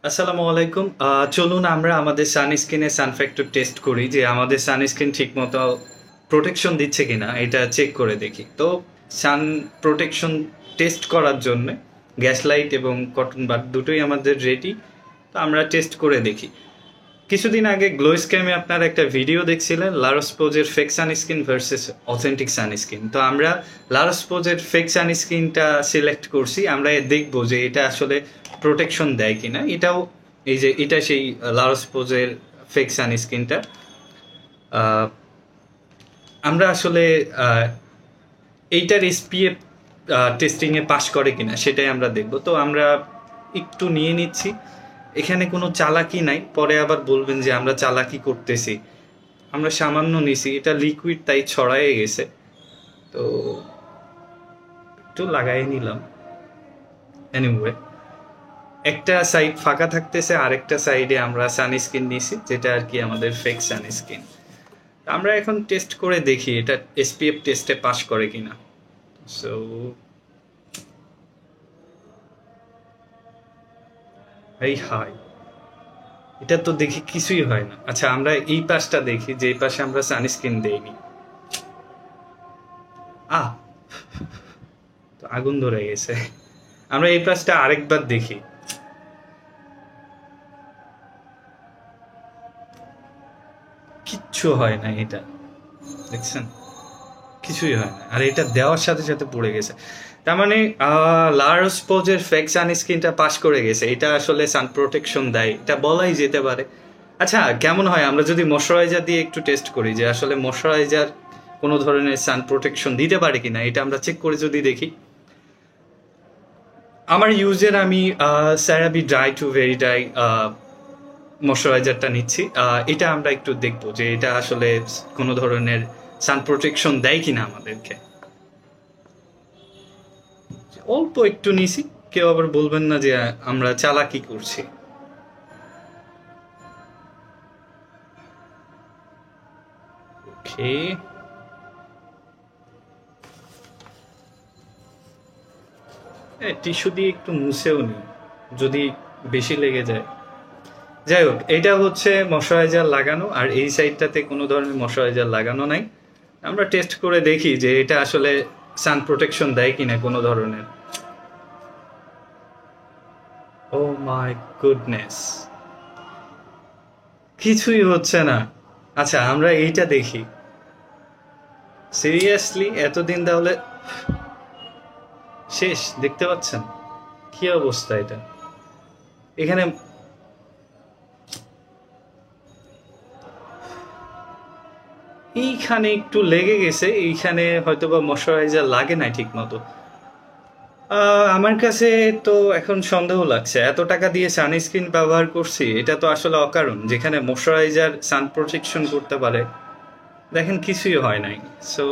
আসসালামু আলাইকুম। চলুন আমরা আমাদের সানস্ক্রিনে সানফ্যাক্টর টেস্ট করি যে আমাদের সানস্ক্রিন ঠিকমতো প্রোটেকশন দিচ্ছে কিনা এটা চেক করে দেখি। তো সান প্রোটেকশন টেস্ট করার জন্য গ্যাস লাইট এবং কটন বাড দুটোই আমাদের রেডি। তো আমরা টেস্ট করে দেখি। কিছুদিন আগে গ্লো স্ক্যামে আপনারা একটা ভিডিও দেখছিলেন লারোস্পোজের fake sunscreen versus authentic sunscreen. তো আমরা লারোস্পোজের ফেক সানস্ক্রিনটা সিলেক্ট করছি। আমরা দেখবো যে এটা আসলে প্রোটেকশন দেয় কিনা। এটাও এই যে এটা সেই লারোস্পোজের ফেক সানস্ক্রিনটা। আমরা আসলে এইটার এসপিএফ টেস্টিংয়ে পাশ করে কিনা সেটাই আমরা দেখব। তো আমরা একটু নিয়ে নিচ্ছি। এখানে কোনো চালাকি নাই, পরে আবার বলবেন যে আমরা চালাকি করতেছি। আমরা সামান্য নিছি, এটা লিকুইড তাই ছড়ায়ে গেছে। তো একটু লাগাই নিলাম। এনিওয়ে, একটা সাইড ফাঁকা থাকতেছে, আরেকটা সাইডে আমরা সানস্ক্রিন নিছি, যেটা আর কি আমাদের ফেক সানস্ক্রিন। আমরা এখন টেস্ট করে দেখি এটা এসপিএফ টেস্টে পাস করে কিনা। সো এই হাই, এটা তো দেখি কিছুই হয় না। আচ্ছা, আমরা এই পাশটা দেখি, যে পাশে আমরা সানস্ক্রিন দেইনি। তো আগুন ধরে গেছে। আমরা এই পাশটা আরেকবার দেখি। কিচ্ছু হয় না, এটা দেখছেন, কিছুই হয় না। আর এটা দেওয়ার সাথে সাথে পড়ে গেছে। তার মানে লারোস্পোজের ফেক সানস্ক্রিনটা পাস করে গেছে। এটা আসলে সান প্রোটেকশন দেয়, এটা বলাই যেতে পারে। আচ্ছা, কেমন হয় আমরা যদি ময়শ্চারাইজার দিয়ে একটু টেস্ট করি যে আসলে ময়শ্চারাইজার কোনো ধরনের সান প্রোটেকশন দিতে পারে কিনা, এটা আমরা চেক করে যদি দেখি। আমার ইউজের আমি CeraVe dry to very dry ময়শ্চারাইজারটা নিচ্ছি। এটা আমরা একটু দেখবো যে এটা আসলে কোনো ধরনের সান প্রোটেকশন দেয় কিনা আমাদেরকে। অল্প একটু নিছি, কেউ আবার বলবেন না যে আমরা চালাকি করছি। ওকে, টিস্যু দিয়ে একটু মুছেও নি যদি বেশি লেগে যায়। যাই হোক, এটা হচ্ছে ময়শ্চারাইজার লাগানো, আর এই সাইডটাতে কোনো ধরনের ময়শ্চারাইজার লাগানো নাই। আমরা টেস্ট করে দেখি যে এটা আসলে সান প্রোটেকশন দেয় কিনা কোনো ধরনের। ও মাই গুডনেস, কিছুই হচ্ছে না। আচ্ছা, আমরা এইটা দেখি। সিরিয়াসলি এতদিন তাহলে শেষ, দেখতে পাচ্ছেন কি অবস্থা। এটা এখানে এইখানে একটু লেগে গেছে, এইখানে হয়তো বা ময়শ্চারাইজার লাগে নাই ঠিক মতো। আমার কাছে তো এখন সন্দেহ লাগছে, এত টাকা দিয়ে সানস্ক্রিন ব্যবহার করছি, এটা তো আসলে অকারণ। যেখানে ময়শ্চারাইজার সান প্রোটেকশন করতে পারে, দেখেন কিছুই হয় নাই। সো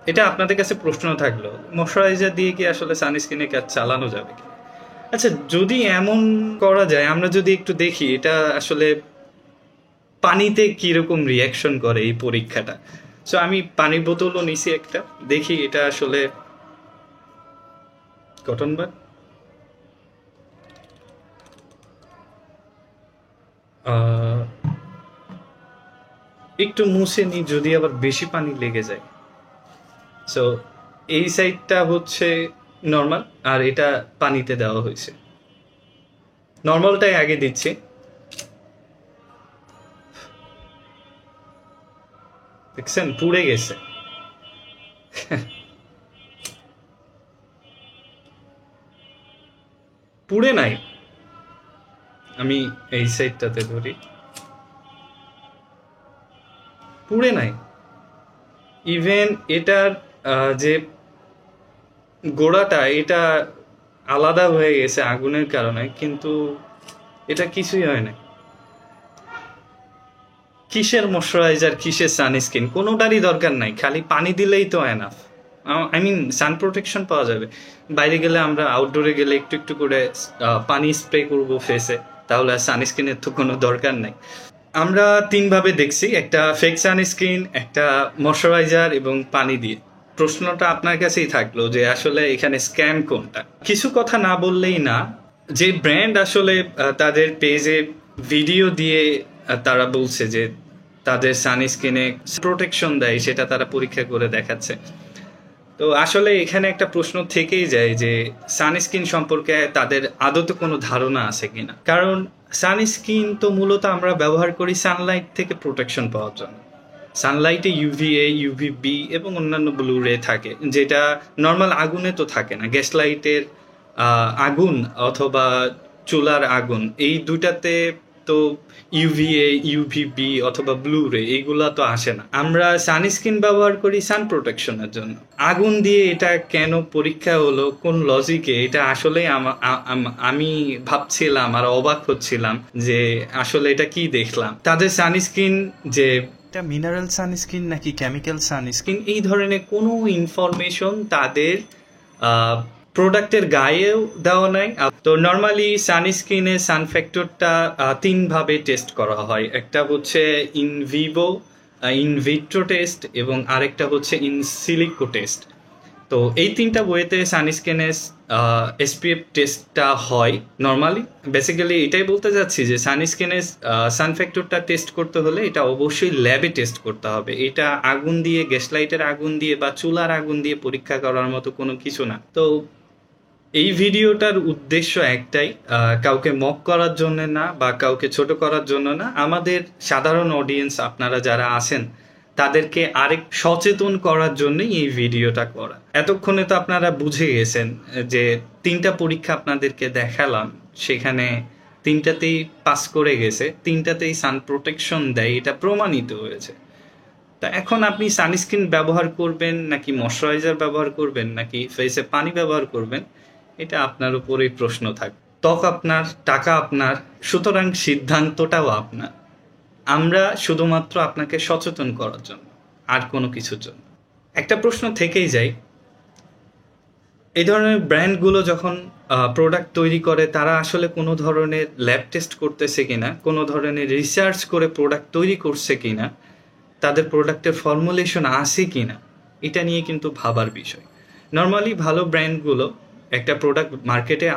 এটা আপনাদের কাছে প্রশ্ন থাকলো, ময়শ্চারাইজার দিয়ে কি আসলে সানস্ক্রিনে কাজ চালানো যাবে কি? আচ্ছা, যদি এমন করা যায়, আমরা যদি একটু দেখি এটা আসলে পানিতে কিরকম রিয়াকশন করে এই পরীক্ষাটা। সো আমি পানির বোতলও নিছি একটা, দেখি এটা আসলে কটন বাড। একটু মুছে নি, যদি আবার বেশি পানি লেগে যায়। সো এই সাইডটা হচ্ছে নর্মাল, আর এটা পানিতে দেওয়া হয়েছে। নর্মালটাই আগে দিচ্ছি। দেখছেন পুড়ে গেছে। পুড়ে নাই। আমি এই সাইডটাতে ধরি, পুড়ে নাই। ইভেন এটার যে গোড়াটা, এটা আলাদা হয়ে গেছে আগুনের কারণে, কিন্তু এটা কিছুই হয় না। কিসের ময়শ্চারাইজার, কিসের সানস্ক্রিন, কোনোটারই দরকার নাই, খালি পানি দিলেই তো enough. I mean sun protection পাওয়া যাবে। বাইরে গেলে আমরা আউটডোরে গেলে একটু একটু করে পানি স্প্রে করব ফেসে, তাহলে আর সানস্ক্রিনের তো কোনো দরকার নাই। আমরা তিনভাবে দেখছি, একটা ফেক সানস্ক্রিন, একটা ময়শ্চারাইজার এবং পানি দিয়ে। প্রশ্নটা আপনার কাছেই থাকলো যে আসলে এখানে স্ক্যাম কোনটা। কিছু কথা না বললেই না, যে ব্র্যান্ড আসলে তাদের পেজে ভিডিও দিয়ে তারা বলছে যে তাদের সানস্ক্রিনে প্রোটেকশন দেয়, সেটা তারা পরীক্ষা করে দেখাচ্ছে। তো আসলে এখানে একটা প্রশ্ন থেকেই যায় যে সানস্ক্রিন সম্পর্কে তাদের আদতে কোনো ধারণা আছে কিনা। কারণ সানস্ক্রিন তো মূলত আমরা ব্যবহার করি সানলাইট থেকে প্রোটেকশন পাওয়ার জন্য। সানলাইটে ইউভিএ, ইউভিবি এবং অন্যান্য ব্লু রে থাকে, যেটা নর্মাল আগুনে তো থাকে না। গ্যাস লাইটের আগুন অথবা চুলার আগুন, এই দুইটাতে তো ইউভিএ, ইউভিবি অথবা ব্লু রে এইগুলা তো আসে না। আমরা সানস্ক্রিন ব্যবহার করি সান প্রোটেকশনের জন্য। আগুন দিয়ে এটা কেন পরীক্ষা হলো, কোন লজিকে, এটা আসলে আমি ভাবছিলাম আর অবাক হচ্ছিলাম যে আসলে এটা কি দেখলাম। তাদের সানস্ক্রিন যে এটা মিনারেল সানস্ক্রিন নাকি কেমিক্যাল সানস্ক্রিন, এই ধরনের কোনো ইনফরমেশন তাদের প্রোডাক্টের গায়েও দেওয়া নাই। তো নর্মালি সানস্ক্রিনের সান ফ্যাক্টরটা 3 ভাবে টেস্ট করা হয়। একটা হচ্ছে in Vivo, in vitro test এবং আরেকটা হচ্ছে ইন সিলিকো টেস্ট। তো এই 3টা ওয়েতে সানস্ক্রিনের এসপিএফ টেস্টটা হয় নর্মালি। বেসিক্যালি এটাই বলতে যাচ্ছি যে সানস্ক্রিনের সান ফ্যাক্টরটা টেস্ট করতে হলে এটা অবশ্যই ল্যাবে টেস্ট করতে হবে। এটা আগুন দিয়ে, গ্যাস লাইটের আগুন দিয়ে বা চুলার আগুন দিয়ে পরীক্ষা করার মতো কোনো কিছু না। তো এই ভিডিওটার উদ্দেশ্য একটাই, কাউকে মক করার জন্য না বা কাউকে ছোট করার জন্য না। আমাদের সাধারণ অডিয়েন্স আপনারা যারা আছেন তাদেরকে আরেক সচেতন করার জন্যই এই ভিডিওটা করা। এতক্ষণে তো আপনারা বুঝে গেছেন যে 3টা পরীক্ষা আপনাদেরকে দেখালাম, সেখানে 3টাতেই পাস করে গেছে, 3টাতেই সান প্রোটেকশন দেয়, এটা প্রমাণিত হয়েছে। তা এখন আপনি সানস্ক্রিন ব্যবহার করবেন নাকি ময়শ্চারাইজার ব্যবহার করবেন নাকি ফেসে পানি ব্যবহার করবেন, এটা আপনার উপরেই প্রশ্ন থাকবে। ত্বক আপনার, টাকা আপনার, সুতরাং সিদ্ধান্তটাও আপনার। আমরা শুধুমাত্র আপনাকে সচেতন করার জন্য, আর কোনো কিছুর জন্য। একটা প্রশ্ন থেকেই যায়, এই ধরনের ব্র্যান্ডগুলো যখন প্রোডাক্ট তৈরি করে তারা আসলে কোনো ধরনের ল্যাব টেস্ট করতেছে কিনা, কোনো ধরনের রিসার্চ করে প্রোডাক্ট তৈরি করছে কিনা, তাদের প্রোডাক্টের ফর্মুলেশন আছে কিনা, এটা নিয়ে কিন্তু ভাবার বিষয়। নর্মালি ভালো ব্র্যান্ডগুলো একটা প্রোডাক্ট মার্কেটে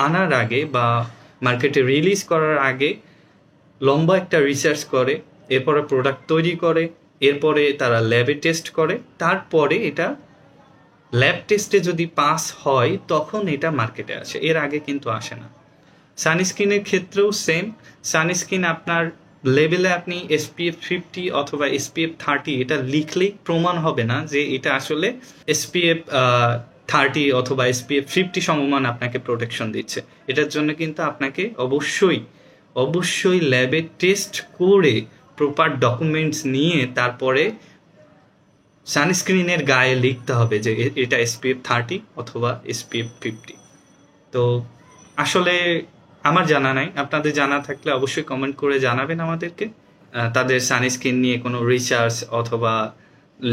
আনার আগে বা মার্কেটে রিলিজ করার আগে লম্বা একটা রিসার্চ করে, এরপরে প্রোডাক্ট তৈরি করে, এরপরে তারা ল্যাবে টেস্ট করে, তারপরে এটা ল্যাব টেস্টে যদি পাস হয় তখন এটা মার্কেটে আসে, এর আগে কিন্তু আসে না। সানস্ক্রিনের ক্ষেত্রেও সেম। সানস্ক্রিন আপনার লেবেলে আপনি SPF 50 অথবা SPF 30 এটা লিখলেই প্রমাণ হবে না যে এটা আসলে SPF 30 অথবা SPF 50 সমমান আপনাকে প্রোটেকশন দিচ্ছে। এটার জন্য কিন্তু আপনাকে অবশ্যই ল্যাবে টেস্ট করে প্রপার ডকুমেন্টস নিয়ে তারপরে সানস্ক্রিনের গায়ে লিখতে হবে যে এটা SPF 30 অথবা SPF 50। তো আসলে আমার জানা নাই, আপনাদের জানা থাকলে অবশ্যই কমেন্ট করে জানাবেন আমাদেরকে তাদের সানস্ক্রিন নিয়ে কোনো রিসার্চ অথবা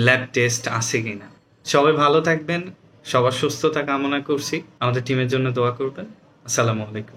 ল্যাব টেস্ট আছে কিনা। সবাই ভালো থাকবেন, সবার সুস্থতা কামনা করছি, আমাদের টিমের জন্য দোয়া করবেন। আসসালামু আলাইকুম।